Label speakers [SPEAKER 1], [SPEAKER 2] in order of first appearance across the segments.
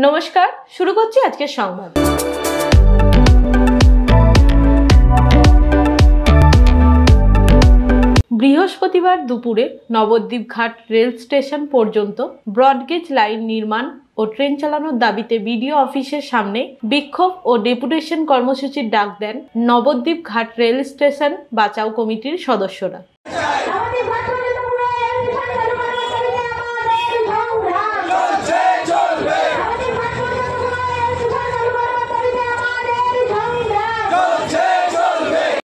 [SPEAKER 1] নমস্কার, শুরু করছি আজকের সংবাদ। বৃহস্পতিবার দুপুরে নবদ্বীপ ঘাট রেল স্টেশন পর্যন্ত ব্রডগেজ লাইন নির্মাণ ও ট্রেন চালানোর দাবিতে বিডিও অফিসের সামনে বিক্ষোভ ও ডেপুটেশন কর্মসূচির ডাক দেন নবদ্বীপ ঘাট রেল স্টেশন বাঁচাও কমিটির সদস্যরা।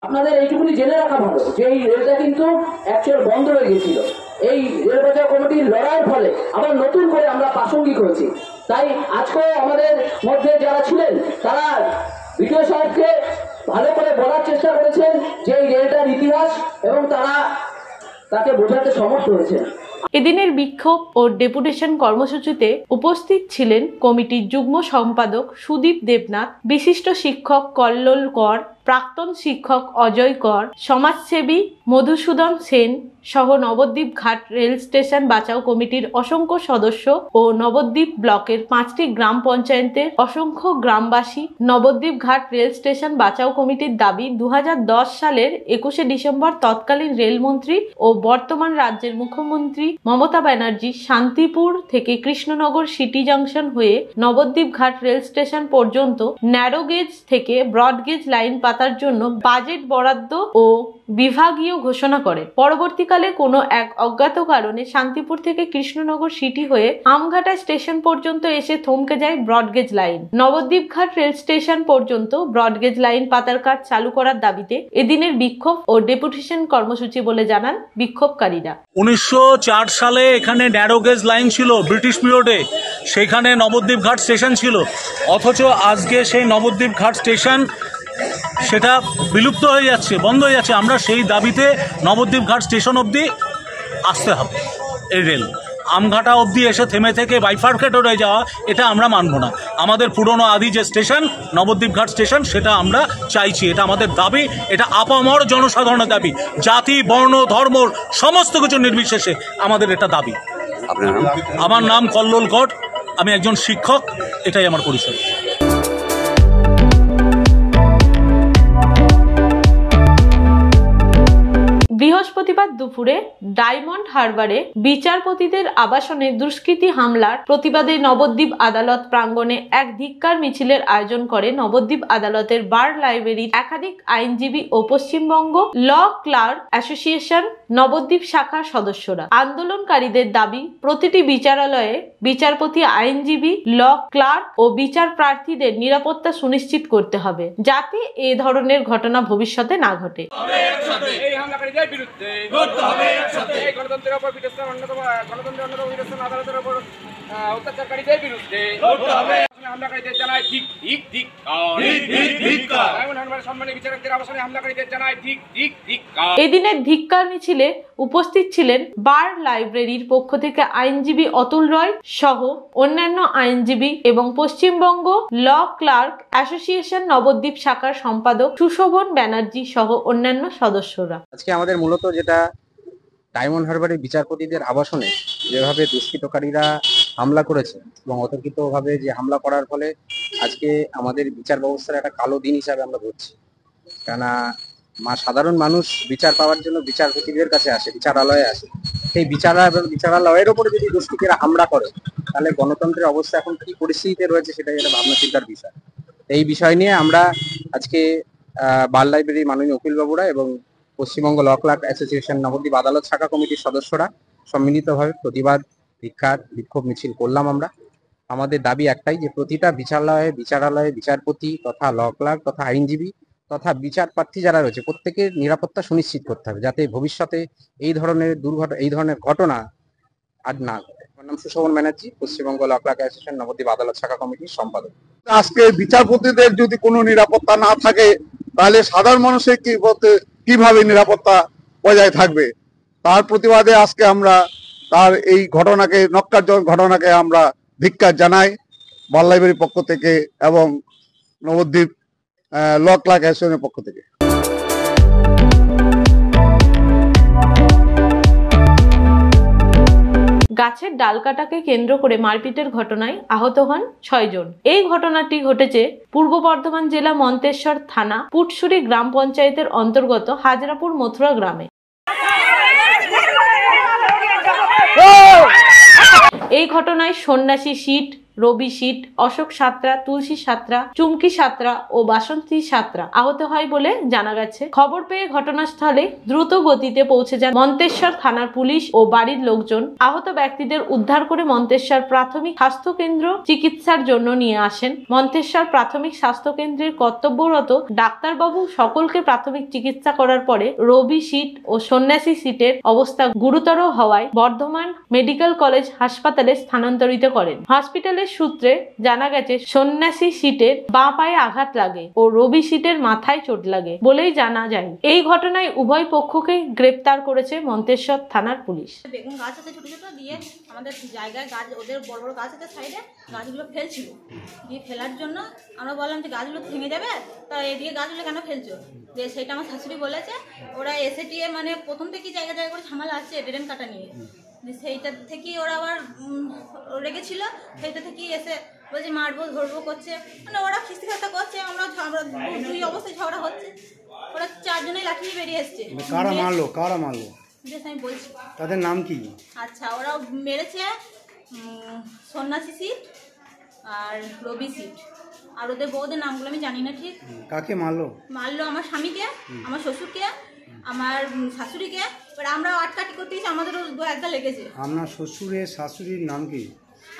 [SPEAKER 2] আপনাদের এইটুকুনি জেনে রাখা ভালো যে এই রেলটা কিন্তু অ্যাকচুয়াল বন্ধ হয়ে গেছিল। এই রেল বাঁচাও কমিটির লড়াইয়ের ফলে আবার নতুন করে আমরা প্রাসঙ্গিক হয়েছি। তাই আজকেও আমাদের মধ্যে যারা ছিলেন তারা বিডিও সাহেবকে ভালো করে বলার চেষ্টা করেছেন যে এই রেলটার ইতিহাস এবং তারা তাকে বোঝাতে সমর্থ হয়েছে।
[SPEAKER 1] এদিনের বিক্ষোভ ও ডেপুটেশন কর্মসূচিতে উপস্থিত ছিলেন কমিটির যুগ্ম সম্পাদক সুদীপ দেবনাথ, বিশিষ্ট শিক্ষক কল্লোল কর, প্রাক্তন শিক্ষক অজয় কর, সমাজসেবী মধুসূদন সেন সহ নবদ্বীপ ঘাট রেল স্টেশন বাঁচাও কমিটির অসংখ্য সদস্য ও নবদ্বীপ ব্লকের 5টি গ্রাম পঞ্চায়েতের অসংখ্য গ্রামবাসী। নবদ্বীপ ঘাট রেল স্টেশন বাঁচাও কমিটির দাবি 2010 সালের 21শে ডিসেম্বর তৎকালীন রেলমন্ত্রী ও বর্তমান রাজ্যের মুখ্যমন্ত্রী মমতা ব্যানার্জি শান্তিপুর থেকে কৃষ্ণনগর সিটি জংশন হয়ে নবদ্বীপ ঘাট রেল স্টেশন পর্যন্ত ন্যারো গেজ থেকে ব্রড গেজ লাইন পাতার জন্য বাজেট বরাদ্দ ও বিভাগীয় ঘোষণা করে। পরবর্তীকালে কোনো এক অজ্ঞাত কারণে শান্তিপুর থেকে কৃষ্ণনগর সিটি হয়ে আমঘাটা স্টেশন পর্যন্ত এসে থমকে যায় broad gauge line. Nabadwip Ghat rail station পর্যন্ত ব্রডগেজ লাইন পাতার কাজ চালু করার দাবিতে এদিনের বিক্ষোভ ও ডেপুটেশন কর্মসূচি বলে জানান বিক্ষোভকারীরা।
[SPEAKER 3] 1904 সালে এখানে ন্যারো গেজ লাইন ছিল ব্রিটিশ পিরিয়ডে, সেখানে নবদ্বীপ ঘাট স্টেশন ছিল, অথচ আজকে সেই নবদ্বীপ ঘাট স্টেশন সেটা বিলুপ্ত হয়ে যাচ্ছে, বন্ধ হয়ে যাচ্ছে। আমরা সেই দাবিতে নবদ্বীপ ঘাট স্টেশন অবধি আসতে হবে। এই রেল আমঘাটা অবধি এসে থেমে থেকে বাইফার্কেট হয়ে যাওয়া, এটা আমরা মানব না। আমাদের পুরনো আদি যে স্টেশন নবদ্বীপ ঘাট স্টেশন, সেটা আমরা চাইছি, এটা আমাদের দাবি, এটা আপামর জনসাধারণের দাবি, জাতি বর্ণ ধর্ম সমস্ত কিছু নির্বিশেষে আমাদের এটা দাবি। আমার নাম কল্লোল কর, আমি একজন শিক্ষক, এটাই আমার পরিচয়।
[SPEAKER 1] বৃহস্পতিবার দুপুরে ডায়মন্ড হারবারে বিচারপতিদের আবাসনে দুষ্কৃতী হামলার প্রতিবাদে নবদ্বীপ আদালত প্রাঙ্গণে এক ধিক্কার মিছিলের আয়োজন করে নবদ্বীপ আদালতের বার লাইব্রেরির একাধিক আইনজীবী ও Paschimbanga law clerk association Nabadwip শাখার সদস্যরা। আন্দোলনকারীদের দাবি, প্রতিটি বিচারালয়ে বিচারপতি, আইনজীবী, ল ক্লার্ক ও বিচার প্রার্থীদের নিরাপত্তা সুনিশ্চিত করতে হবে, যাতে এ ধরনের ঘটনা ভবিষ্যতে না ঘটে।
[SPEAKER 4] বিরুদ্ধে লড়তে হবে একসাথে। গণতন্ত্রের উপর বিতস্থান অন্যতম, গণতন্ত্রের অন্যতম বিতস্থান আদালতের উপর অত্যাচারকারীদের বিরুদ্ধে লড়তে হবে। হামলাকারীদের জানাই ঠিক ঠিক ঠিক ডায়মন্ড হারবারের সম্মানীয় বিচারকদের আবাসনে হামলাকারীদের জানাই ঠিক ঠিক ঠিক।
[SPEAKER 1] এদিনের ধিক্কার মিছিলে উপস্থিত ছিলেন বার লাইব্রেরির পক্ষ থেকে আইনজীবী অতুল রয় সহ অন্যান্য আইনজীবী এবং Paschimbanga law clerk association Nabadwip শাখার সম্পাদক সুশোভন ব্যানার্জি সহ অন্যান্য সদস্যরা।
[SPEAKER 5] আজকে আমাদের মূলত যেটা ডায়মন্ড হারবারের বিচারপতিদের আবাসনে যেভাবে দুষ্কৃতকারীরা হামলা করেছে এবং অতর্কিতভাবে যে হামলা করার ফলে আজকে আমাদের বিচার ব্যবস্থার একটা কালো দিন হিসাবে আমরা ধরছি। কেননা সাধারণ মানুষ বিচার পাওয়ার জন্য বিচারপতিদের কাছে আসে, বিচারালয়ে আসে। সেই বিচারালয়ের ওপরে যদি দুষ্কৃতীরা হামলা করে, তাহলে গণতন্ত্রের অবস্থা এখন কি পরিস্থিতিতে রয়েছে সেটাই একটা ভাবনা চিন্তার বিষয়। এই বিষয় নিয়ে আমরা আজকে বার লাইব্রেরির মাননীয় উকিল বাবুরা এবং Paschimbanga law clerk association Nabadwip আদালত শাখা কমিটির সদস্যরা সম্মিলিতভাবে প্রতিবাদ ভিক্ষার বিক্ষোভ মিছিল করলাম। আমাদের দাবি একটাই, যে প্রতিটা বিচারালয়ে বিচারপতি তথা ল ক্লার্ক তথা আইনজীবী তথা বিচার প্রার্থী যারা রয়েছে প্রত্যেকের নিরাপত্তা সুনিশ্চিত করতে হবে, যাতে ভবিষ্যতে এই ধরনের ঘটনা আর না ঘটে। আমার নাম Sushobhan Banerjee, Paschimbanga law clerk association Nabadwip আদালত শাখা কমিটির সম্পাদক।
[SPEAKER 6] আজকে বিচারপতিদের যদি কোনো নিরাপত্তা না থাকে, তাহলে সাধারণ মানুষের কিভাবে নিরাপত্তা বজায় থাকবে? তার প্রতিবাদে আজকে আমরা তার এই ঘটনাকে, নক্কারজনক ঘটনাকে আমরা ধিক্কার জানাই বার লাইব্রেরির পক্ষ থেকে এবং নবদ্বীপ ল ক্লার্ক অ্যাসোসিয়েশনের পক্ষ থেকে।
[SPEAKER 1] গাছের ডাল কাটাকে কেন্দ্র করে মারপিটের ঘটনায় আহত হন 6 জন। এই ঘটনাটি ঘটেছে পূর্ব বর্ধমান জেলা মন্তেশ্বর থানা পুটসুরি গ্রাম পঞ্চায়েতের অন্তর্গত হাজরাপুর মথুরা গ্রামে। এই ঘটনায় সন্ন্যাসী সিট, রবি সিট, অশোক সাঁতরা, তুলসী সাঁতরা, চুমকি সাঁতরা ও বাসন্তী সাঁতরা আহত হয় বলে জানা গেছে। খবর পেয়ে ঘটনাস্থলে দ্রুত গতিতে পৌঁছে যান মন্তেশ্বর থানার পুলিশ ও বাড়ির লোকজন। আহত ব্যক্তিদের উদ্ধার করে মন্তেশ্বর প্রাথমিক স্বাস্থ্য কেন্দ্র চিকিৎসার জন্য নিয়ে আসেন। মন্তেশ্বর প্রাথমিক স্বাস্থ্য কেন্দ্রের কর্তব্যরত ডাক্তারবাবু সকলকে প্রাথমিক চিকিৎসা করার পরে রবি সিট ও সন্ন্যাসী সিটের অবস্থা গুরুতর হওয়ায় বর্ধমান মেডিকেল কলেজ হাসপাতালে স্থানান্তরিত করেন। হসপিটালে সূত্রে জানা গেছে সন্ন্যাসী সিটের বাঁ পায়ে আঘাত লাগে ও রবি সিটের মাথায় চোট লাগে বলেই জানা যায়। এই ঘটনায় উভয় পক্ষকে গ্রেপ্তার করেছে মন্তেশ্বর থানার পুলিশ।
[SPEAKER 7] বেগুন গাছ আছে ছোট ছোট, দিয়ে আমাদের জায়গায় গাছ, ওদের বড় বড় গাছ আছে সাইডে, গাছগুলো ফেলছিল। দিয়ে ফেলার জন্য আমরা বললাম যে গাছগুলো ভেঙে যাবে, তা এদিকে গাছগুলো কেন ফেলছো? যে সেটা আমার শাশুড়ি বলেছে ওরা এসেটিয়ে মানে প্রথম থেকেই জায়গা জায়গা করে ঝামেলা আসছে ড্রেন কাটা নিয়ে। সেইটা থেকেই ওরা আবার রেগেছিল, সেইটা থেকেই এসে বলছে মারবো ধরবো করছে, মানে ওরা খিস্তি খাস্তা করছে। আমরা দুই অবস্থায় ঝগড়া হচ্ছে, ওরা 4 জনেই লাঠি নিয়ে বেরিয়ে এসছে।
[SPEAKER 8] কারা মারলো
[SPEAKER 7] বেশ আমি বলছি
[SPEAKER 8] তাদের নাম কি?
[SPEAKER 7] আচ্ছা, ওরা মেরেছে সন্ন্যাসী সিট আর রবি সিট, আর ওদের বউদের নামগুলো আমি জানি না ঠিক।
[SPEAKER 8] কাকে মারলো?
[SPEAKER 7] আমার স্বামীকে, আমার শ্বশুরকে, আমার শাশুড়িকে। এবার আমরা আটকাটি করতে গেছি, আমাদেরও 2-1 লেগেছে।
[SPEAKER 8] আপনার শ্বশুরের শাশুড়ির নাম কি?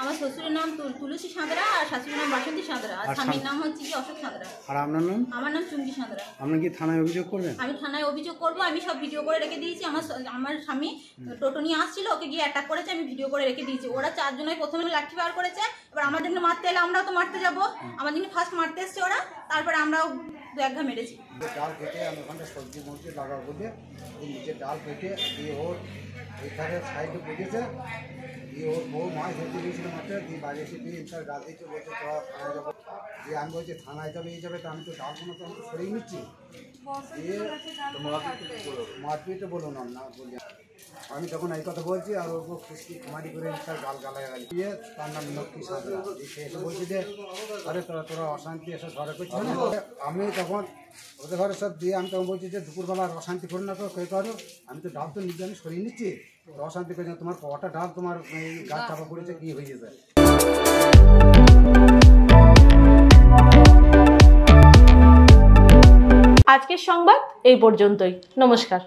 [SPEAKER 7] আমার শ্বশুরের নাম তুলসী সাঁতরা, আর শাশুড়ির নাম বাসন্তী সাঁতরা, আর স্বামীর নাম হচ্ছে কি অশোক সাঁতরা।
[SPEAKER 8] আর আপনার নাম?
[SPEAKER 7] আমার নাম চুমকি সাঁতরা।
[SPEAKER 8] আপনি কি থানায় অভিযোগ করবেন?
[SPEAKER 7] আমি থানায় অভিযোগ করবো, আমি সব ভিডিও করে রেখে দিয়েছি। আমার স্বামী টোটো নিয়ে আসছিল, ওকে গিয়ে অ্যাটাক করেছে, আমি ভিডিও করে রেখে দিয়েছি। ওরা 4 জনই প্রথমে লাঠি বার করেছে, এবার আমাদের মারতে এলে আমরাও তো মারতে যাবো, আমাদের ফার্স্ট মারতে এসছে ওরা, তারপরে আমরাও 2-1 ঘা মেরেছি।
[SPEAKER 9] ডাল কেটে আমি ওখানটা সবজি মসজি লাগাবো বলে নিচে ডাল কেটে দিয়ে ওর এইখানে সাইডে বেঁধেছে, দিয়ে ওর বউ মাছ ধরতে গিয়েছিল মাঠে, দিয়ে বাড়ি এসে দিয়ে তার ডাল দিয়েছে, বলছে তোরা থানায় যাবো। দিয়ে আমি বলছি থানায় যাবে এই যাবে, তা আমি তো ডালগুলো তো আমি সরিয়ে নিচ্ছি। দিয়ে মারপিটে বলো না বলি আমি তখন এই কথা বলছি, আর ওর খুশকি কুমারি করে তার গাল গালাগালি দিয়ে তার নাম লক্ষ্মী সাঁতরা। সে এসে বলছে যে আরে তোরা অশান্তি এসে ঘরে করছিস না। আমি তখন ওদের ঘরে সব দিয়ে আমি তখন বলছি যে দুপুরবেলা অশান্তি করো না, তো কে করো, আমি তো ডাল তো নিজে আমি সরিয়ে নিচ্ছি, অশান্তি করে তোমার কটা ডাল তোমার এই গাছ চাপা পড়েছে কি হয়ে যেতে।
[SPEAKER 1] আজকের সংবাদ এই পর্যন্তই। নমস্কার।